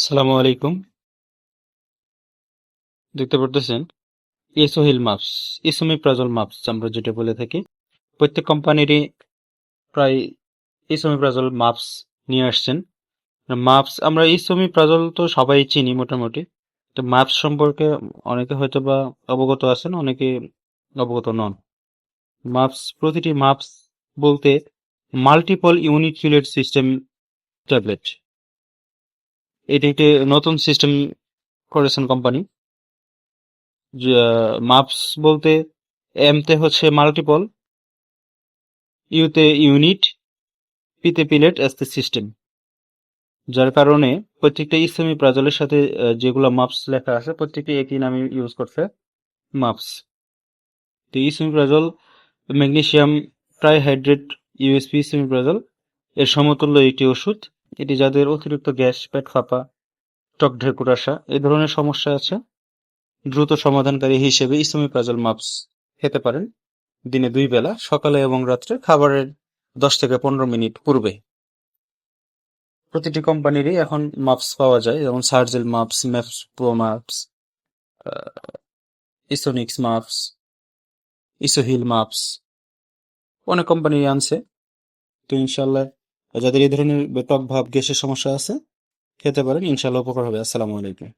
আসসালামু আলাইকুম। দেখতে পারতেছেন এসোহিল মাপস, ইসোমিপ্রাজল মাপস আমরা যেটা বলে থাকি। প্রত্যেক কোম্পানিরই প্রায় ইসোমিপ্রাজল মাপস নিয়ে আসছেন। মাপস আমরা ইসোমিপ্রাজল তো সবাই চিনি মোটামুটি। তো মাপস সম্পর্কে অনেকে হয়তো বা অবগত আছেন, অনেকে অবগত নন। প্রতিটি মাপস বলতে মাল্টিপল ইউনিট কিউলেট সিস্টেম ট্যাবলেট। এটি একটি নতুন সিস্টেম করেছেন কোম্পানি। মাপস বলতে এম তে হচ্ছে মাল্টিপল, ইউতে ইউনিট, পিতে পিলেট, এসতে সিস্টেম। যার কারণে প্রত্যেকটা ইসলামী প্রাজলের সাথে যেগুলো মাপস লেখা আছে প্রত্যেকটি একই নামে ইউজ করছে, মাপস। তো ইসলামী প্রাজল ম্যাগনেসিয়াম ট্রাইহাইড্রেট ইউএসপি ইসলামী প্রাজল এর সমতুল্য একটি ওষুধ। এটি যাদের অতিরিক্ত গ্যাস, পেট ফাঁপা, টক ঢেকুর আসা এই ধরনের সমস্যা আছে, দ্রুত সমাধানকারী হিসেবে ইসলামী প্রাজল মাপস খেতে পারেন দিনে 2 বেলা, সকালে এবং রাত্রে খাবারের 10 থেকে 15 মিনিট পূর্বে। প্রতিটি কোম্পানিরই এখন মাপস পাওয়া যায়, যেমন সার্জেল মাপস, ম্যাপস প্রো মাপস, ইসোনিক্স মাপস, ইসোহিল মাপস, অনেক কোম্পানি আনছে। তো ইনশাল্লাহ যাদের এই ধরনের ত্বক ভাব গ্যাসের সমস্যা আছে খেতে পারেন, ইনশাল্লাহ উপকার হবে। আসসালামু আলাইকুম।